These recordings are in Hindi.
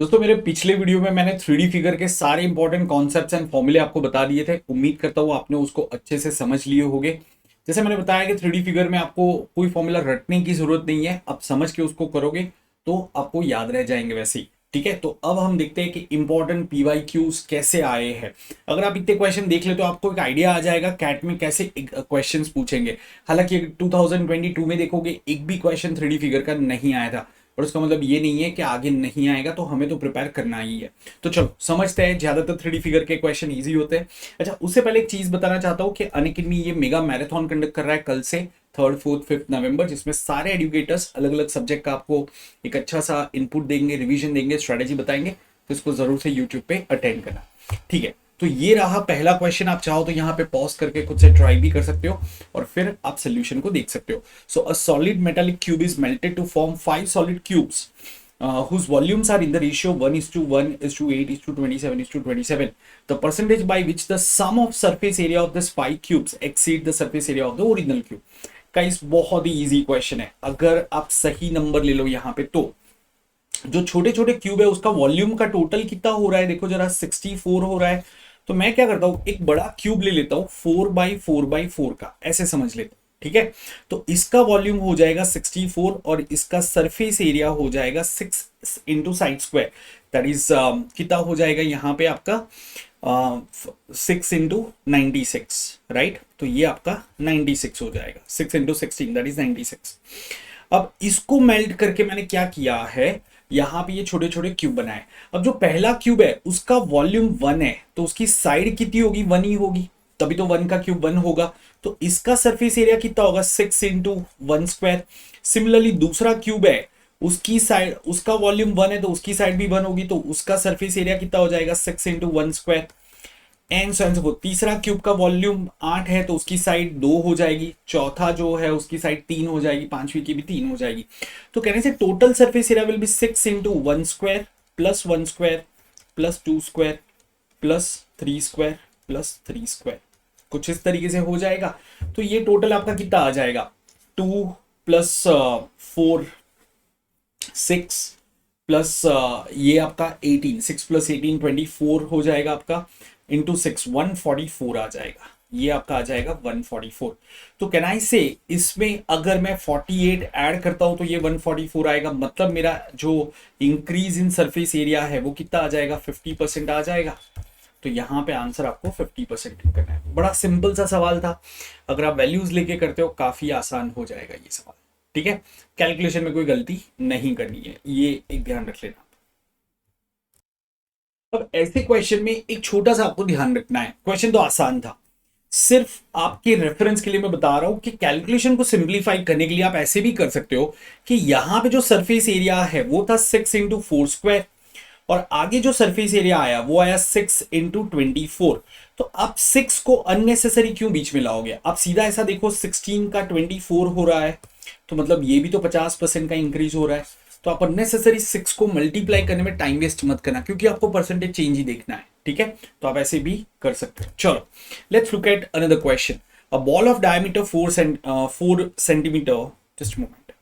दोस्तों मेरे पिछले वीडियो में मैंने 3D फिगर के सारे इंपॉर्टेंट कॉन्सेप्ट्स एंड फॉर्मूले आपको बता दिए थे। उम्मीद करता हूँ आपने उसको अच्छे से समझ लिए होंगे। जैसे मैंने बताया कि 3D फिगर में आपको कोई फॉर्मूला रटने की जरूरत नहीं है, आप समझ के उसको करोगे तो आपको याद रह जाएंगे वैसे ही। ठीक है, तो अब हम देखते हैं कि इंपॉर्टेंट पीवाईक्यूज कैसे आए हैं। अगर आप इतने क्वेश्चन देख ले तो आपको एक आइडिया आ जाएगा कैट में कैसे क्वेश्चन पूछेंगे। हालांकि 2022 में देखोगे एक भी क्वेश्चन 3D फिगर का नहीं आया था, और उसका मतलब ये नहीं है कि आगे नहीं आएगा, तो हमें तो प्रिपेयर करना ही है। तो चलो समझते हैं, ज्यादातर 3D फिगर के क्वेश्चन इजी होते हैं। अच्छा, उससे पहले एक चीज बताना चाहता हूँ कि अनअकैडमी ये मेगा मैराथन कंडक्ट कर रहा है कल से 3rd 4th 5th नवंबर, जिसमें सारे एडुकेटर्स अलग अलग सब्जेक्ट का आपको एक अच्छा सा इनपुट देंगे, रिवीजन देंगे, स्ट्रेटेजी बताएंगे। तो इसको जरूर से यूट्यूब पे अटेंड करना। ठीक है, तो ये रहा पहला क्वेश्चन। आप चाहो तो यहाँ पे पॉज करके खुद से ट्राई भी कर सकते हो और फिर आप सोल्यूशन को देख सकते हो। So a solid metallic cube is melted to form 5 solid cubes whose volumes are in the ratio 1:1:8:27:27. The percentage by which the sum of surface area of this 5 cubes exceed the surface area of the original cube. Guys बहुत ही इजी क्वेश्चन है, अगर आप सही नंबर ले लो यहाँ पे तो जो छोटे छोटे क्यूब है उसका वॉल्यूम का टोटल कितना हो रहा है, देखो जरा 64 हो रहा है। तो मैं क्या करता हूं, एक बड़ा क्यूब ले लेता हूं 4x4x4 का, ऐसे समझ लेते हैं। ठीक है, तो इसका वॉल्यूम हो जाएगा 64 और इसका सरफेस एरिया हो जाएगा 6 into side square. That is कितना हो जाएगा यहाँ पे आपका 6 इंटू 96, राइट। तो ये आपका 96 हो जाएगा, 6 इंटू 16 दैट इज 96। अब इसको मेल्ट करके मैंने क्या किया है, यहां पे ये छोटे छोटे क्यूब बनाए। अब जो पहला क्यूब है उसका वॉल्यूम 1 है, तो उसकी साइड कितनी होगी, 1 ही होगी, तभी तो 1 का क्यूब 1 होगा। तो इसका सरफेस एरिया कितना होगा, 6 इंटू 1 स्क्वायर। सिमिलरली दूसरा क्यूब है, उसकी साइड, उसका वॉल्यूम 1 है तो उसकी साइड भी 1 होगी, तो उसका सरफेस एरिया कितना हो जाएगा, 6 into 1 square. And so and so fourth. तीसरा क्यूब का वॉल्यूम 8 है तो उसकी साइड 2 हो जाएगी, चौथा जो है उसकी साइड 3 हो जाएगी, पांचवी की भी 3 हो जाएगी। तो कहने से total surface area will be 6 into 1 square plus 1 square plus 2 square plus 3 square plus 3 square, कुछ इस तरीके से हो जाएगा। तो ये टोटल आपका कितना आ जाएगा, 2 प्लस 4 6 प्लस ये आपका 18, 6 + 18 24 हो जाएगा आपका, इंटू 6 144 आ जाएगा, ये आपका आ जाएगा 144। तो कैन आई से इसमें अगर मैं 48 ऐड करता हूं तो ये 144 आएगा, मतलब मेरा जो इंक्रीज इन सरफेस एरिया है वो कितना आ जाएगा, 50% आ जाएगा। तो यहाँ पे आंसर आपको 50% करना है। बड़ा सिंपल सा सवाल था, अगर आप वैल्यूज लेके करते हो काफी आसान हो जाएगा ये सवाल। ठीक है, कैलकुलेशन में कोई गलती नहीं करनी है, ये एक ध्यान रख लेना। अब ऐसे क्वेश्चन में एक छोटा सा आपको ध्यान रखना है, क्वेश्चन तो आसान था, सिर्फ आपके रेफरेंस के लिए मैं बता रहा हूं कि कैलकुलेशन को सिंप्लीफाई करने के लिए आप ऐसे भी कर सकते हो कि यहां पे जो सरफेस एरिया है वो था 6 इंटू 4 स्क्वायर, और आगे जो सरफेस एरिया आया वो आया 6 इंटू 24। तो आप 6 को अननेसेसरी क्यों बीच में लाओगे, आप सीधा ऐसा देखो 16 का 24 हो रहा है, तो मतलब ये भी तो 50% का इंक्रीज हो रहा है। तो आप अननेसेसरी 6 को मल्टीप्लाई करने में टाइम वेस्ट मत करना, क्योंकि आपको परसेंटेज चेंज ही देखना है। ठीक है, तो आप ऐसे भी कर सकते हो। चलो let's look at another question. A ball of diameter 4 centimetre, just moment,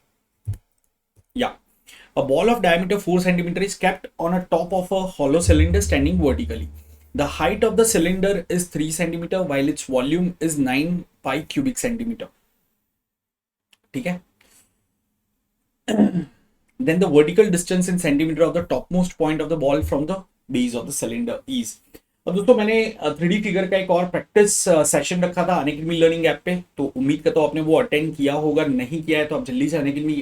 या a ball of diameter 4 centimeter is kept on a top of a hollow cylinder standing vertically. The height of the cylinder is 3 centimeter while its volume is 9 pi cubic centimeter. ठीक है, then the vertical distance in centimeter of the topmost point of the ball from the base of the cylinder is. अब दोस्तों मैंने 3D फिगर का एक और प्रैक्टिस सेशन रखा था अनअकैडमी लर्निंग ऐप पे, तो उम्मीद करता हूँ आपने वो अटेंड किया होगा, नहीं किया है तो आप जल्दी से अनअकैडमी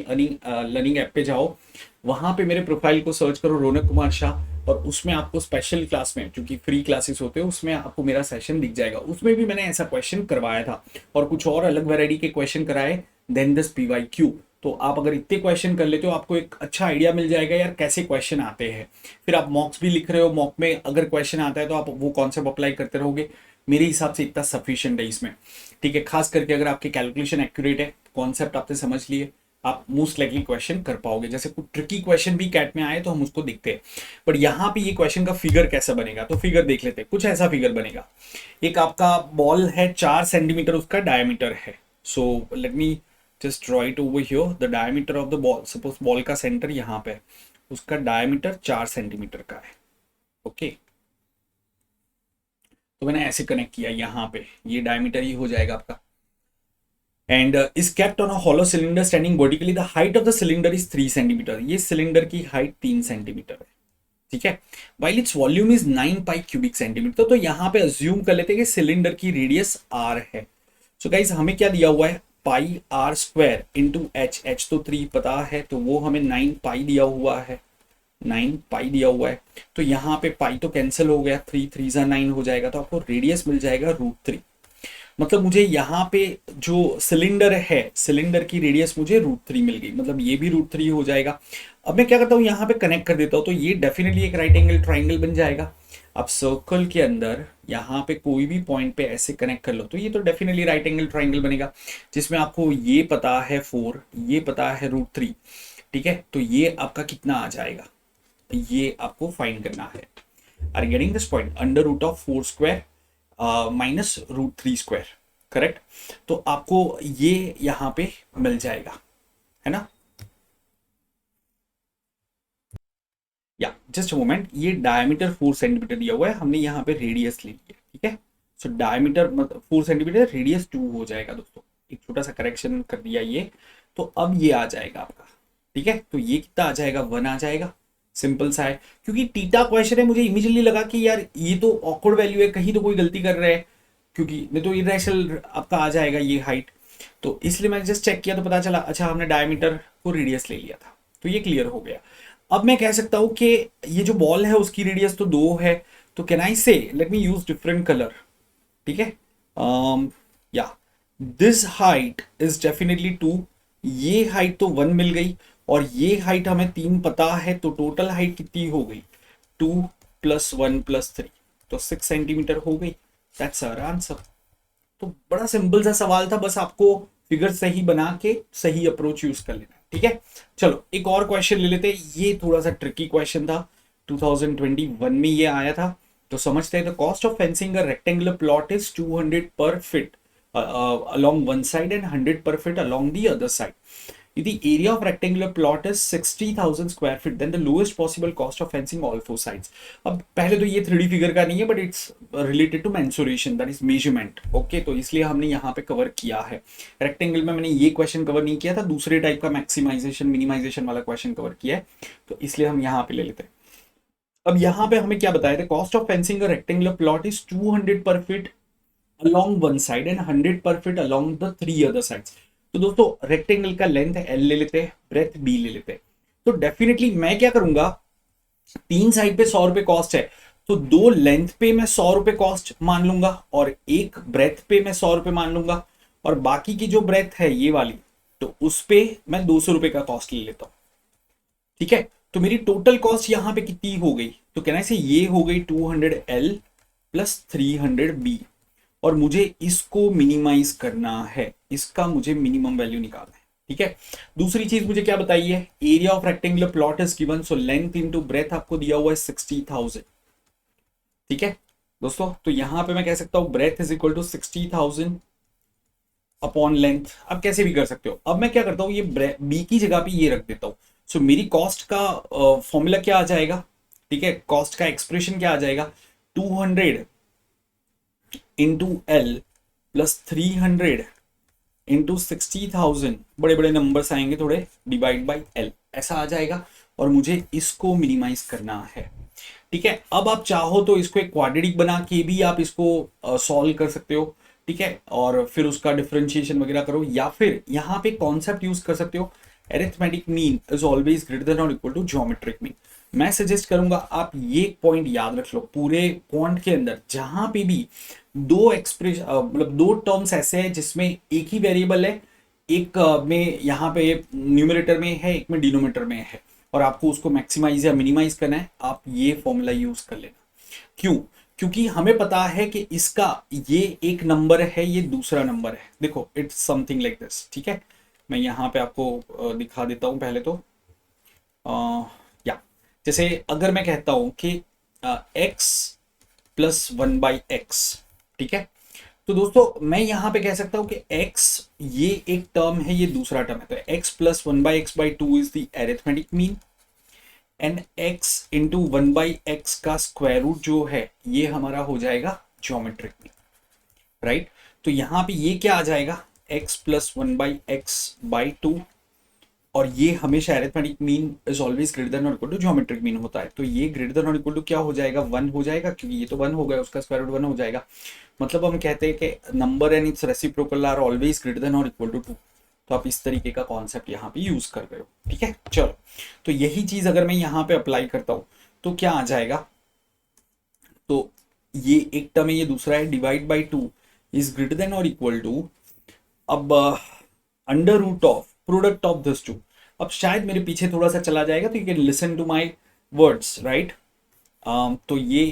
लर्निंग ऐप पे जाओ, वहां पे मेरे प्रोफाइल को सर्च करो रौनक कुमार शाह, और उसमें आपको स्पेशल क्लास में, क्योंकि फ्री क्लासेस होते हैं, उसमें आपको मेरा सेशन दिख जाएगा। उसमें भी मैंने ऐसा क्वेश्चन करवाया था और कुछ और अलग वैरायटी के क्वेश्चन कराए देन दिस PYQ। तो आप अगर इतने क्वेश्चन कर लेते हो आपको एक अच्छा आइडिया मिल जाएगा यार कैसे क्वेश्चन आते हैं। फिर आप मॉक्स भी लिख रहे हो, मॉक में अगर क्वेश्चन आता है तो आप वो कॉन्सेप्ट अप्लाई करते रहोगे, मेरे हिसाब से इतना सफिशिएंट है इसमें। ठीक है, खास करके अगर आपके कैलकुलेशन एक्यूरेट है, कॉन्सेप्ट आपने समझ लिए, आप मोस्ट लाइकली क्वेश्चन कर पाओगे। जैसे कुछ ट्रिकी क्वेश्चन भी कैट में आए तो हम उसको देखते हैं, बट यहाँ पे ये क्वेश्चन का फिगर कैसा बनेगा, तो फिगर देख लेते हैं। कुछ ऐसा फिगर बनेगा, एक आपका बॉल है 4 सेंटीमीटर उसका डायमीटर है। So let me just draw it over here, the diameter of the ball, suppose ball का center यहाँ पे, उसका डायमीटर 4 सेंटीमीटर का है। ओके, तो मैंने ऐसे कनेक्ट किया, यहाँ पे ये डायमीटर ही हो जाएगा आपका। And is kept on a hollow cylinder standing vertically, the height of the cylinder is 3 centimetre. ये सिलेंडर की हाइट 3 सेंटीमीटर है, ठीक है। While its volume is 9 pi cubic centimetre, तो यहाँ पे अज्यूम कर लेते हैं कि सिलेंडर की रेडियस r है। सो गाइस हमें क्या दिया हुआ है, पाई r स्क्वायर इंटू h तो 3 पता है, तो वो हमें 9 पाई दिया हुआ है, 9 पाई दिया हुआ है। तो यहाँ पे पाई तो कैंसिल हो गया, 3 3 जा 9 हो जाएगा, तो आपको रेडियस मिल जाएगा √3। मतलब मुझे यहाँ पे जो सिलेंडर है, सिलेंडर की रेडियस मुझे √3 मिल गई, मतलब ये भी √3 हो जाएगा। अब मैं क्या करता हूँ, यहाँ पे कनेक्ट कर देता हूँ, तो ये डेफिनेटली एक राइट एंगल ट्राइंगल बन जाएगा। अब सर्कल के अंदर यहाँ पे कोई भी पॉइंट पे ऐसे कनेक्ट कर लो, तो ये तो डेफिनेटली राइट एंगल ट्राइंगल बनेगा, जिसमें आपको ये पता है 4, ये पता है √3, ठीक है। तो ये आपका कितना आ जाएगा, ये आपको फाइंड करना है। Are getting this point, √4 square minus √3 square, correct. तो आपको ये यहाँ पे मिल जाएगा, है ना। या जस्ट अ मोमेंट, ये डायमीटर 4 सेंटीमीटर दिया हुआ है, हमने यहाँ पे रेडियस ले लिया, ठीक है। सो डायमीटर मतलब 4 सेंटीमीटर, रेडियस 2 हो जाएगा दोस्तों, एक छोटा सा करेक्शन कर दिया ये। तो अब ये आ जाएगा आपका, ठीक है। तो ये कितना आ जाएगा, 1 आ जाएगा, सिंपल सा है। क्योंकि टीटा क्वेश्चन है, मुझे इमीडिएटली लगा कि यार ये तो ऑकवर्ड वैल्यू है, कहीं तो कोई गलती कर रहा है, क्योंकि नहीं तो इरेशनल आपका आ जाएगा ये हाइट। तो इसलिए मैंने जस्ट चेक किया तो पता चला, अच्छा हमने डायमीटर को रेडियस ले लिया था, तो ये क्लियर हो गया। अब मैं कह सकता हूं कि ये जो बॉल है उसकी रेडियस तो 2 है, तो कैन आई से let me use different colour, ठीक है। या दिस हाइट इज डेफिनेटली 2, ये हाइट तो 1 मिल गई, और ये हाइट हमें 3 पता है, तो टोटल हाइट कितनी हो गई, 2 + 1 + 3, तो 6 सेंटीमीटर हो गई। That's our answer. तो बड़ा सिंपल सा सवाल था, बस आपको फिगर सही बना के सही अप्रोच यूज कर लेना, ठीक है। चलो एक और क्वेश्चन ले लेते हैं, ये थोड़ा सा ट्रिकी क्वेश्चन था, 2021 में ये आया था। तो समझते हैं, the cost of fencing a rectangular plot is 200 पर feet along one side and 100 per feet along the other side. If the area of rectangular plot is 60,000 square feet, then the lowest possible cost of fencing all four sides. अब पहले तो ये 3D फिगर का नहीं है, but it's related to mensuration, that is measurement. Okay, तो इसलिए हमने यहाँ पे कवर किया है। रेक्टेंगल में मैंने ये क्वेश्चन कवर नहीं किया था, दूसरे टाइप का मैक्सिमाइजेशन मिनिमाइजेशन वाला क्वेश्चन कवर किया है, तो इसलिए हम यहाँ पे ले लेते हैं। अब यहाँ पे हमें क्या बताया था, cost of fencing a rectangular plot is 200 पर feet along one side and 100 per feet along the 3 other sides. तो दोस्तों रेक्टेंगल का लेंथ L ले लेते हैं, ब्रेथ B ले लेते हैं। तो डेफिनेटली मैं क्या करूंगा, 3 साइड पे 100 रुपए कॉस्ट है, तो 2 लेंथ पे मैं 100 रुपए कॉस्ट मान लूंगा, और एक ब्रेथ पे मैं 100 रुपए मान लूंगा, और बाकी की जो ब्रेथ है ये वाली, तो उस पे मैं 200 रुपए का कॉस्ट ले लेता हूं, ठीक है। तो मेरी टोटल कॉस्ट यहां पे कितनी हो गई, तो कहना है ये हो गई 200L + 300B, और मुझे इसको मिनिमाइज करना है, इसका मुझे मिनिमम वैल्यू निकालना है, ठीक है। दूसरी चीज मुझे क्या बताई है, area of rectangular plot is given, so length into breadth आपको दिया हुआ है 60,000, ठीक है दोस्तों। तो यहां पे मैं कह सकता हूं breadth is equal to 60,000 upon length. अब कैसे भी कर सकते हो, अब मैं क्या करता हूं, ये बी की जगह पे ये रख देता हूं। सो मेरी कॉस्ट का फॉर्मूला क्या आ जाएगा, ठीक है, कॉस्ट का एक्सप्रेशन क्या आ जाएगा, 200 इंटू L + 300 इंटू 60,000, बड़े बड़े नंबर्स आएंगे थोड़े, डिवाइड बाई L, ऐसा आ जाएगा, और मुझे इसको मिनिमाइज करना है, ठीक है। अब आप चाहो तो इसको एक क्वाड्रेटिक बना के भी आप इसको सॉल्व कर सकते हो, ठीक है, और फिर उसका डिफरेंशिएशन वगैरह करो, या फिर यहाँ पे कॉन्सेप्ट यूज कर सकते हो, arithmetic mean is always greater than और इक्वल टू ज्योमेट्रिक मीन। मैं सजेस्ट करूंगा आप ये पॉइंट याद रख लो, पूरे क्वांट के अंदर जहां पे भी दो एक्सप्रेशन मतलब 2 टर्म्स ऐसे हैं जिसमें एक ही वेरिएबल है, एक में यहाँ पे न्यूमरेटर में है, एक में डिनोमिनेटर में है, और आपको उसको मैक्सिमाइज या मिनिमाइज करना है, आप ये फॉर्मूला यूज कर लेना। क्यों, क्योंकि हमें पता है कि इसका ये एक नंबर है, ये दूसरा नंबर है, देखो इट्स समथिंग लाइक दिस, ठीक है। मैं यहाँ पे आपको दिखा देता हूँ पहले तो, या जैसे अगर मैं कहता हूं कि x + 1/x, ठीक है, तो दोस्तों मैं यहां पे कह सकता हूं कि x ये एक टर्म है, ये दूसरा टर्म है, तो x + 1/x/2 is the arithmetic mean, and x into 1/x का स्क्वायर रूट जो है ये हमारा हो जाएगा ज्योमेट्रिक मीन, राइट। तो यहाँ पे ये क्या आ जाएगा, x प्लस 1/x/2, और ये हमेशा arithmetic mean is always greater than और इक्वल टू ज्योमेट्रिक मीन होता है। तो ये ग्रेटर देन और इक्वल टू क्या हो जाएगा, 1 हो जाएगा, क्योंकि ये तो 1 हो गया, उसका स्क्वायर रूट 1 हो जाएगा। मतलब हम कहते हैं कि number and its reciprocal are always greater than और इक्वल टू 2। तो आप इस तरीके का कॉन्सेप्ट यहाँ पे यूज कर रहे हो, ठीक है। चलो, तो यही चीज अगर मैं यहाँ पे अप्लाई करता हूँ तो क्या आ जाएगा, तो ये एक टर्म है, ये दूसरा है, divide by 2 is greater than और इक्वल टू, अब under root of product of this two. अब शायद मेरे पीछे थोड़ा सा चला जाएगा, तो you can listen to my words, right. तो ये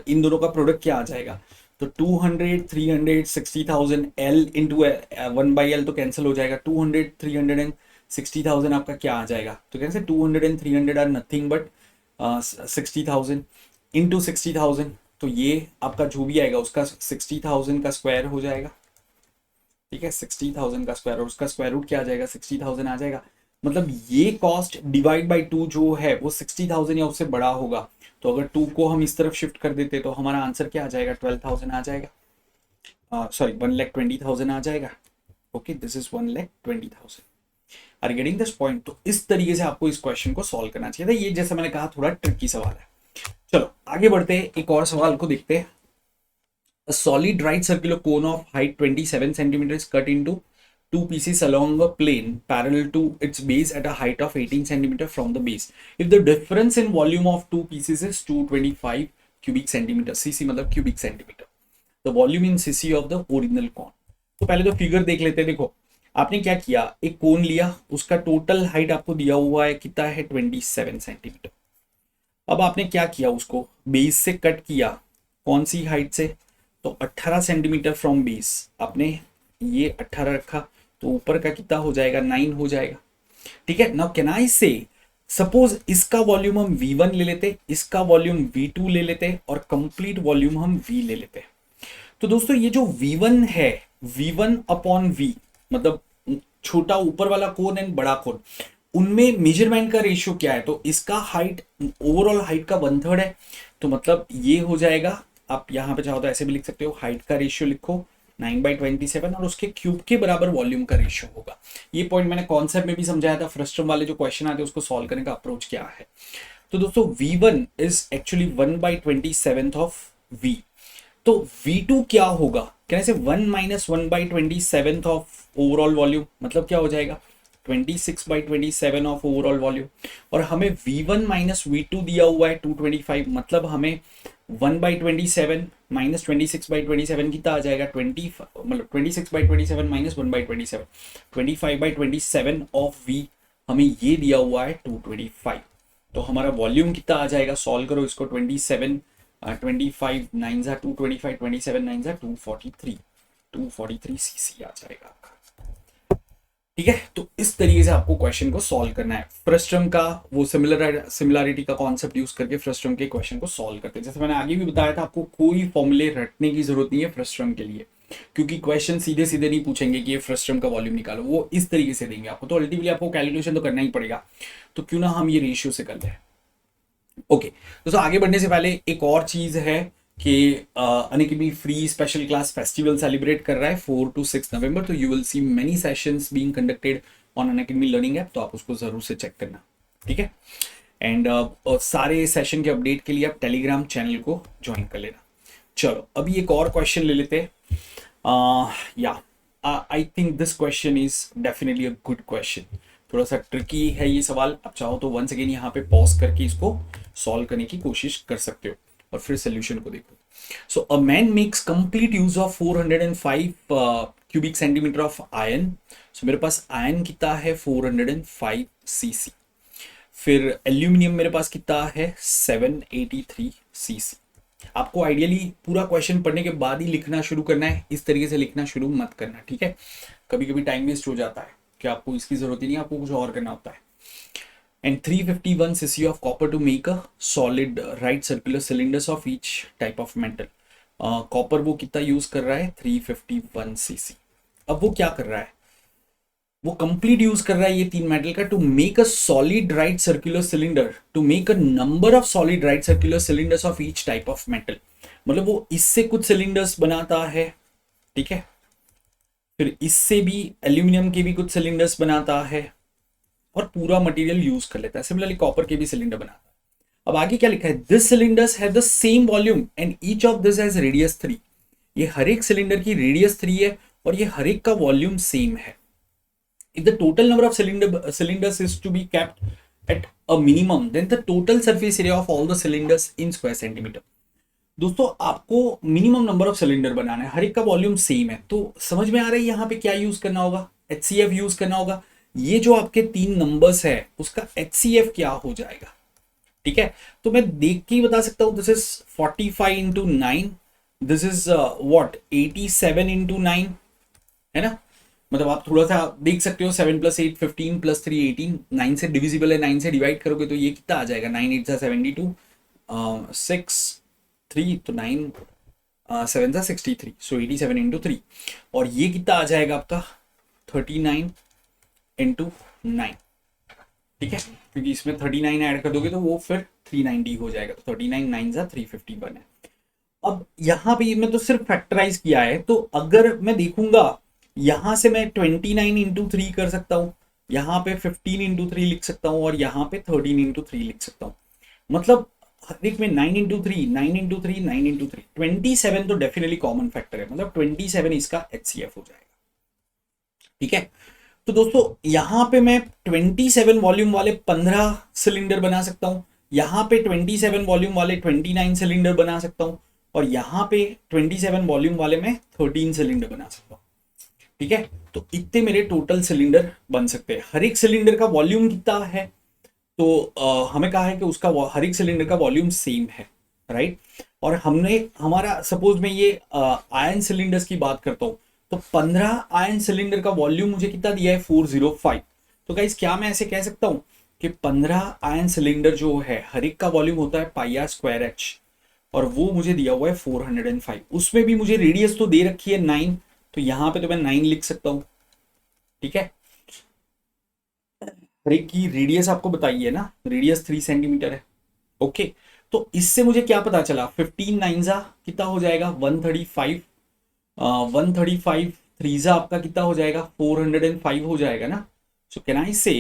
इन दोनों का प्रोडक्ट क्या आ जाएगा, तो 200 300 60,000 L इंटू 1/L तो कैंसिल हो जाएगा, 200 300 एंड 60,000 आपका क्या आ जाएगा, तो कैसे 200 and 300 are nothing but 60,000 into 60,000, तो ये आपका जो भी आएगा उसका 60,000 का स्क्वायर हो जाएगा, ठीक है। 60,000 का स्क्वायर, और उसका स्क्वायर रूट क्या आ जाएगा, 60,000 आ जाएगा। मतलब ये कॉस्ट डिवाइड बाई 2 जो है वो 60,000 या उससे बड़ा होगा। तो अगर 2 को हम इस तरफ शिफ्ट कर देते तो हमारा आंसर क्या आ जाएगा, 12,000 आ जाएगा, सॉरी 1,20,000 आ जाएगा। Okay, this is 1,20,000। Are getting this point. तो इस तरीके से आपको इस क्वेश्चन को सॉल्व करना चाहिए था। ये जैसा मैंने कहा थोड़ा ट्रिकी सवाल है। चलो आगे बढ़ते हैं, एक और सवाल को देखते हैं। A solid right circular cone of height 27 centimeters cut into two pieces along a plane parallel to its base at a height of 18 centimeter from the base. If the difference in volume of two pieces is 225 cubic centimeter, cc मतलब cubic centimeter, the volume in cc of the original cone. तो पहले तो फिगर देख लेते हैं। देखो आपने क्या किया, एक कोन लिया, उसका टोटल हाइट आपको दिया हुआ है, कितना है 27 सेंटीमीटर। अब आपने क्या किया, उसको बेस से कट किया, कौन सी हाइट से, तो 18 सेंटीमीटर फ्रॉम बेस। आपने ये 18 रखा तो ऊपर का कितना हो जाएगा, 9 हो जाएगा, ठीक है। नाउ कैन आई से, सपोज इसका वॉल्यूम हम V1 ले लेते, इसका वॉल्यूम V2 ले लेते, और कंप्लीट वॉल्यूम हम V ले लेते। तो दोस्तों ये जो V1 है, V1 अपॉन V, मतलब छोटा ऊपर वाला कोन एंड बड़ा कोन, उनमें मेजरमेंट का रेशियो क्या है, तो इसका हाइट ओवरऑल हाइट का 1/3 है। तो मतलब ये हो जाएगा, आप यहाँ पे चाहो तो ऐसे भी लिख सकते हो, हाइट का रेशियो लिखो 9/27 और उसके क्यूब के बराबर वॉल्यूम का रेशियो होगा। ये पॉइंट मैंने कॉन्सेप्ट में भी समझाया था, फ्रस्ट्रम वाले जो क्वेश्चन आते हैं उसको सॉल्व करने का अप्रोच क्या है। तो दोस्तों V1 is actually 1/27 of V। तो V2 क्या होगा, क्या ऐसे 1 माइनस 1/27 ऑफ ओवरऑल वॉल्यूम, मतलब क्या हो जाएगा 26/27 ऑफ ओवरऑल वॉल्यूम। और हमें V1 माइनस V2 दिया हुआ है 225, मतलब हमें 1/27 माइनस 26/27 कितना आ जाएगा, 20, मतलब 26/27 माइनस 1/27, 25/27 ऑफ V हमें ये दिया हुआ है 225। तो हमारा वॉल्यूम कितना आ जाएगा, सॉल्व करो इसको, 27 25 9 जा 225, 27 9 जा 243 cc आ जाएगा आपका, ठीक है। तो इस तरीके से आपको क्वेश्चन को सॉल्व करना है। फ्रस्ट्रम का वो सिमिलरिटी का कॉन्सेप्ट यूज करके फ्रस्ट्रम के क्वेश्चन को सॉल्व करते हैं। जैसे मैंने आगे भी बताया था, आपको कोई फॉर्मूले रटने की जरूरत नहीं है फ्रस्ट्रम के लिए, क्योंकि क्वेश्चन सीधे सीधे नहीं पूछेंगे कि ये फ्रस्ट्रम का वॉल्यूम निकालो, वो इस तरीके से देंगे आपको। तो अल्टीमेटली आपको कैलकुलेशन तो करना ही पड़ेगा, तो क्यों ना हम ये रेशियो से कर लें। ओके दोस्तों, आगे बढ़ने से पहले एक और चीज है कि Unacademy free special class festival celebrate कर रहा है 4 to 6 नवंबर। तो you will see many sessions being conducted on Unacademy learning app, तो आप उसको जरूर से चेक करना, ठीक है। एंड सारे सेशन के अपडेट के लिए आप टेलीग्राम चैनल को ज्वाइन कर लेना। चलो अभी एक और क्वेश्चन ले लेते हैं। या I think this question is definitely a good question. थोड़ा सा ट्रिकी है ये सवाल, आप चाहो तो वंस अगेन यहाँ पे पॉज करके इसको सॉल्व करने की कोशिश कर सकते हो और फिर सोल्यूशन को देखो। So a man makes complete use of 405 cubic centimetre of iron. So मेरे पास आयरन कितना है 405 cc, फिर एल्यूमिनियम मेरे पास कितना है 783 cc। आपको आइडियली पूरा क्वेश्चन पढ़ने के बाद ही लिखना शुरू करना है, इस तरीके से लिखना शुरू मत करना, ठीक है। कभी कभी टाइम वेस्ट हो जाता है कि आपको इसकी जरूरत ही नहीं, आपको कुछ और करना होता है। And 351 cc of copper two make a solid right circular cylinders of each type of metal. Copper वो कितना यूज कर रहा है 351 cc। अब वो क्या कर रहा है, वो कंप्लीट यूज कर रहा है ये तीन मेटल का to make a solid right circular cylinder, to make a number of solid right circular cylinders of each type of metal. मतलब वो इससे कुछ सिलेंडर्स बनाता है, ठीक है, फिर इससे भी एल्यूमिनियम के भी कुछ सिलेंडर्स बनाता है और पूरा मटेरियल यूज कर लेता है। सिमिलरली कॉपर के भी सिलेंडर बनाता है। अब आगे क्या लिखा है, this cylinders have the same volume and each of this has radius 3। ये हर एक सिलेंडर की रेडियस 3 है और ये हर एक का वॉल्यूम सेम है। If the total number of cylinders is to be kept at a minimum, then the total surface area of all the cylinders in square centimeter। दोस्तों आपको मिनिमम नंबर ऑफ सिलेंडर बनाना है, हर एक का वॉल्यूम सेम है, तो समझ में आ रहा है यहाँ पे क्या यूज करना होगा, HCF यूज करना होगा। ये जो आपके तीन नंबर्स है उसका HCF क्या हो जाएगा, ठीक है। तो मैं देख के ही बता सकता हूँ, this is 45 into 9, this is what 87 into 9, है ना। मतलब आप थोड़ा सा देख सकते हो, 7 + 8 15 + 3 18, 9 से डिविजिबल है, 9 से डिवाइड करोगे तो ये कितना आ जाएगा, 9 8 72, 6 3 तो 9 7 63, सो 87 इंटू 3। और ये कितना आ जाएगा आपका 39 इंटू 9, ठीक है, क्योंकि इसमें 39 ऐड कर दोगे तो वो फिर 390 हो जाएगा, तो 39 9 351 है। अब यहाँ पे मैं तो सिर्फ फैक्टराइज किया है, तो अगर मैं देखूंगा यहां से मैं 29 इंटू 3 कर सकता हूं, यहाँ पे 15 इंटू 3 लिख सकता हूं और यहाँ पे 13 इंटू 3 लिख सकता हूं। मतलब हर एक में 9 इंटू 3 9 इंटू 3 9 इंटू 3 27 तो डेफिनेटली कॉमन फैक्टर है, मतलब 27 इसका HCF हो जाएगा, ठीक है। तो दोस्तों यहां पे मैं 27 वॉल्यूम वाले 15 सिलेंडर बना सकता हूं, यहाँ पे 27 वॉल्यूम वाले 29 सिलेंडर बना सकता हूं और यहाँ पे 27 वॉल्यूम वाले में 13 सिलेंडर बना सकता हूं, ठीक है। तो इतने मेरे टोटल सिलेंडर बन सकते हैं। हर एक सिलेंडर का वॉल्यूम कितना है, तो हमें कहा है कि उसका हर एक सिलेंडर का वॉल्यूम सेम है, राइट। और हमने हमारा सपोज मैं ये आयन सिलेंडर्स की बात करता हूं, तो 15 आयन सिलेंडर का वॉल्यूम मुझे कितना दिया है 405। तो गाइस क्या मैं ऐसे कह सकता हूं कि 15 आयन सिलेंडर जो है हर एक का वॉल्यूम होता है πr²h और वो मुझे दिया हुआ है 405। उसमें भी मुझे रेडियस तो दे रखी है 9, तो यहां पे तो मैं 9 लिख सकता हूं, ठीक है। हर एक की रेडियस आपको बताइए ना, रेडियस 3 सेंटीमीटर है, ओके। तो इससे मुझे क्या पता चला, 15 9 कितना हो जाएगा 135, 135 3 आपका कितना हो जाएगा 405 हो जाएगा ना। सो कैन आई से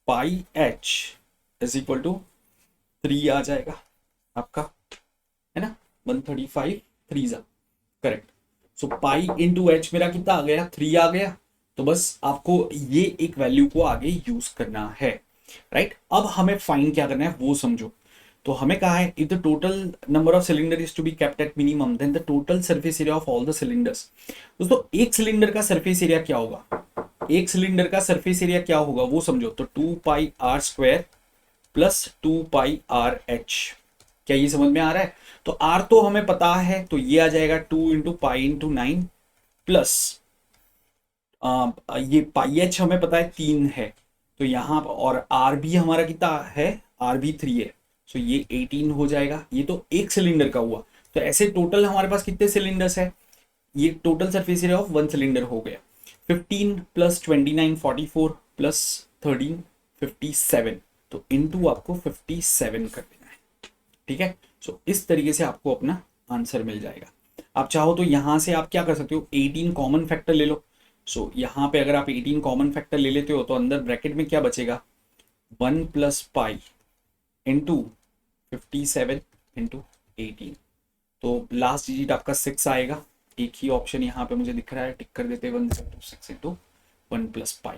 πh इज इक्वल टू 3 आ जाएगा आपका, है ना, 135 3 करेक्ट। सो पाई इंटू एच मेरा कितना आ गया 3 आ गया। तो बस आपको ये एक वैल्यू को आगे यूज करना है, राइट। अब हमें फाइंड क्या करना है वो समझो। तो हमें कहा है if the total number of cylinder is to be kept at minimum then the total surface area of all the cylinders. दोस्तों एक सिलेंडर का सरफेस एरिया क्या होगा, एक सिलेंडर का सरफेस एरिया क्या होगा वो समझो। तो 2πr² प्लस 2πrh, क्या ये समझ में आ रहा है। तो r तो हमें पता है, तो ये आ जाएगा 2 इंटू पाई इंटू 9 प्लस ये πh हमें पता है 3 है, तो यहाँ और r भी हमारा कितना है, r भी 3 है, सो ये 18 हो जाएगा। ये तो एक सिलेंडर का हुआ। तो ऐसे टोटल हमारे पास कितने सिलेंडर्स है, ये total surface area of 1 cylinder हो गया 15 प्लस 29 44 प्लस 13 57, तो इनटू आपको 57 कर देना है, ठीक है। सो इस तरीके से आपको अपना आंसर मिल जाएगा। आप चाहो तो यहां से आप क्या कर सकते हो, 18 कॉमन फैक्टर ले लो। सो यहाँ पे अगर आप 18 कॉमन फैक्टर ले लेते हो तो अंदर ब्रैकेट में क्या बचेगा 1 प्लस पाई इंटू 57 इंटू 18, तो लास्ट डिजिट आपका 6 आएगा। एक ही ऑप्शन यहाँ पे मुझे दिख रहा है, टिक कर देते हैं 1/6 इंटू 1 प्लस पाई।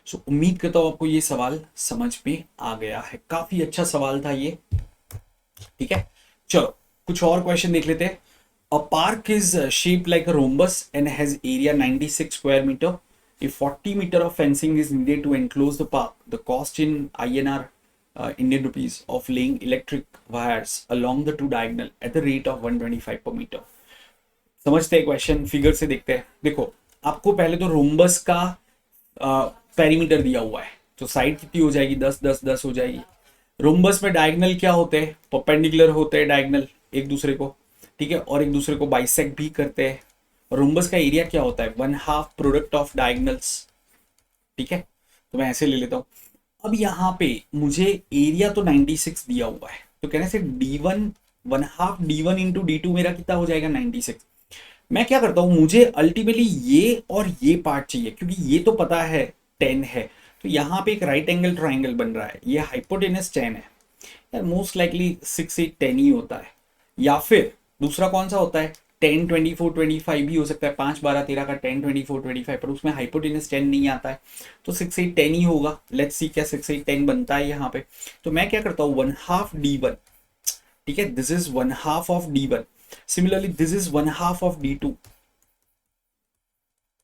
सो उम्मीद करता हूँ आपको ये सवाल समझ में आ गया है, काफी अच्छा सवाल था ये, ठीक है। चलो कुछ और क्वेश्चन देख लेते हैं। A park is shaped like a rhombus and has area 96 square meter. If 40 meter of fencing is needed to enclose the park, the cost in INR Indian rupees of laying electric wires along the two diagonal at the rate of 125 per meter. समझते हैं क्वेश्चन, फिगर से देखते हैं। देखो आपको पहले तो रोम्बस का पेरीमीटर दिया हुआ है, तो साइड कितनी हो जाएगी 10 10 10 हो जाएगी। रोम्बस में डायगोनल क्या होते हैं, परपेंडिकुलर होते हैं डायगोनल एक दूसरे को, ठीक है, और एक दूसरे को बाइसेक्ट भी करते हैं। रोम्बस का एरिया क्या होता है 1/2 प्रोडक्ट ऑफ डायगोनल्स, ठीक है, तो मैं ऐसे ले लेता हूँ। अब यहाँ पे मुझे एरिया तो 96 दिया हुआ है, तो कहने से D1 1/2 D1 इंटू D2 मेरा कितना हो जाएगा 96। मैं क्या करता हूँ, मुझे अल्टीमेटली ये और ये पार्ट चाहिए, क्योंकि ये तो पता है 10 है, तो यहाँ पे एक राइट एंगल ट्राइंगल बन रहा है, ये हाइपोटेनस 10 है यार, मोस्ट लाइकली 6 8 10 ही होता है, या फिर दूसरा कौन सा होता है 10 24 25 भी हो सकता है, 5 12 13 का 10 24 25, पर उसमें हाइपोटेनस 10 नहीं आता है, तो 6 8 10 ही होगा। लेट्स सी क्या 6 8 10 बनता है यहाँ पे। तो मैं क्या करता हूँ 1/2 D1, ठीक है, this is 1/2 of D1, similarly this is 1/2 of D2।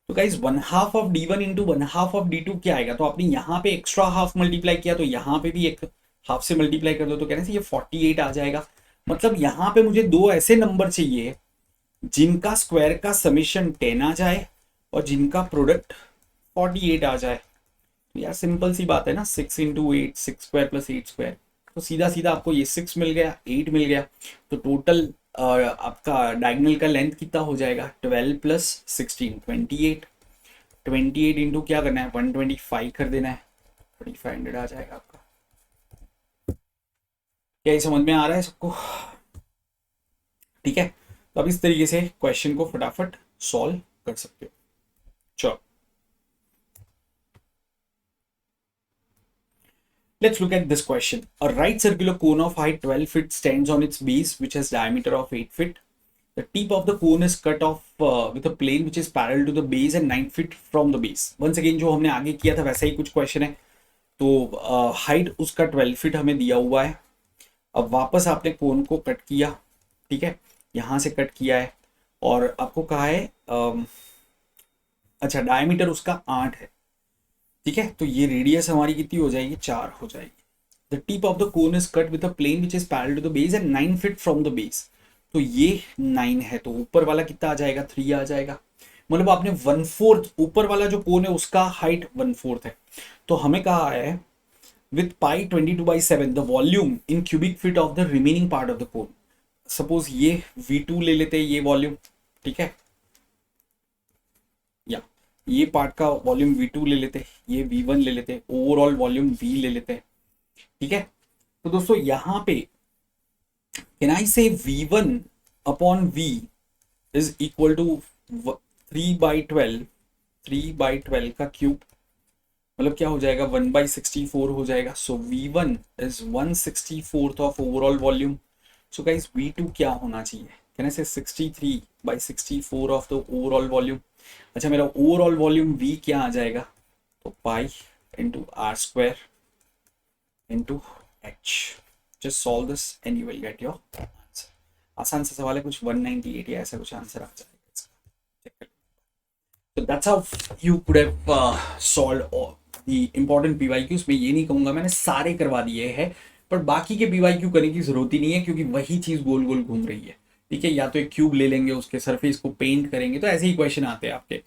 तो guys 1/2 of D1 into 1/2 of D2 क्या आएगा, तो आपने यहाँ पे एक्स्ट्रा हाफ मल्टीप्लाई किया, तो यहाँ पे भी एक हाफ से मल्टीप्लाई कर दो, तो कहने से ये 48 आ जाएगा। मतलब यहाँ पे मुझे दो ऐसे नंबर चाहिए जिनका स्क्वायर का समेशन 10 आ जाए और जिनका प्रोडक्ट 48 आ जाए। तो यार सिंपल सी बात है ना, 6 इंटू 8 6 स्क्वायर प्लस 8 स्क्वायर, तो सीधा सीधा आपको ये 6 मिल गया 8 मिल गया, तो टोटल आपका डायगोनल का लेंथ कितना हो जाएगा 12 प्लस 16 28। 28 इंटू क्या करना है 125 कर देना है, 2500 आ जाएगा आपका। क्या ये समझ में आ रहा है सबको? ठीक है, तो अब इस तरीके से क्वेश्चन को फटाफट सॉल्व कर सकते हो। चलो let's look at this question. A right circular cone of height 12 feet stands on its base which has diameter of 8 feet. The tip of the cone is cut off with a plane which is parallel to the base and 9 feet from the base. Once again जो हमने आगे किया था वैसा ही कुछ क्वेश्चन है। तो हाइट उसका 12 फीट हमें दिया हुआ है। अब वापस आपने कोन को कट किया, ठीक है, यहाँ से कट किया है और आपको कहा है अच्छा डायमीटर उसका 8 है, ठीक है, तो ये रेडियस हमारी कितनी हो जाएगी 4 हो जाएगी। The tip of the cone is cut with a plane which is parallel to the base and 9 feet from the base, तो ये 9 है, तो ऊपर वाला कितना आ जाएगा 3 आ जाएगा। मतलब आपने 1/4 ऊपर वाला जो कोन है उसका हाइट 1/4 है, तो हमें कहा है with pi 22/7 the volume in cubic feet of the remaining part of the cone. Suppose ये V2 ले लेते हैं, ये वॉल्यूम, ठीक है, या ये पार्ट का वॉल्यूम V2 ले लेते हैं, ये V1 ले लेते हैं, ओवरऑल वॉल्यूम V ले लेते हैं, ठीक है। तो दोस्तों यहाँ पे can I say V1 upon V is equal to 3/12 का क्यूब, मतलब क्या हो जाएगा 1/64 हो जाएगा। सो V1 is 1/64 of overall volume. So guys V2 क्या होना चाहिए, कैन आई से 63/64 ऑफ द ओवरऑल वॉल्यूम। अच्छा मेरा ओवरऑल वॉल्यूम V क्या आ जाएगा, तो pi into r square into h. Just solve this and you will get your answer. आसान सा सवाल है, कुछ 198 या ऐसा कुछ आंसर आ जाएगा इसका। So that's how you could have solved the important PYQs। मैं ये नहीं कहूँगा मैंने सारे करवा दिए हैं, पर बाकी के PYQ करने की जरूरत ही नहीं है, क्योंकि वही चीज़ गोल गोल घूम रही है, ठीक है। या तो एक क्यूब ले लेंगे, उसके सरफेस को पेंट करेंगे, तो ऐसे ही क्वेश्चन आते हैं आपके।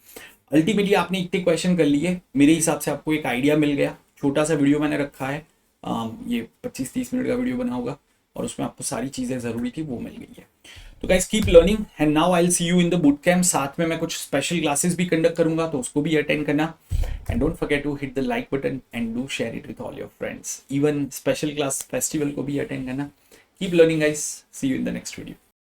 अल्टीमेटली आपने इतने क्वेश्चन कर लिए, मेरे हिसाब से आपको एक आइडिया मिल गया। छोटा सा वीडियो मैंने रखा है, ये 25-30 मिनट का वीडियो बना होगा, और उसमें आपको सारी चीज़ें ज़रूरी थी वो मिल गई है। तो guys keep learning and now I will see you in the boot camp. साथ में मैं कुछ स्पेशल क्लासेस भी कंडक्ट करूंगा, तो उसको भी अटेंड करना। And don't forget to hit the like button and do share it with all your friends. Even special class festival को भी अटेंड करना। Keep learning guys, see you in the next video.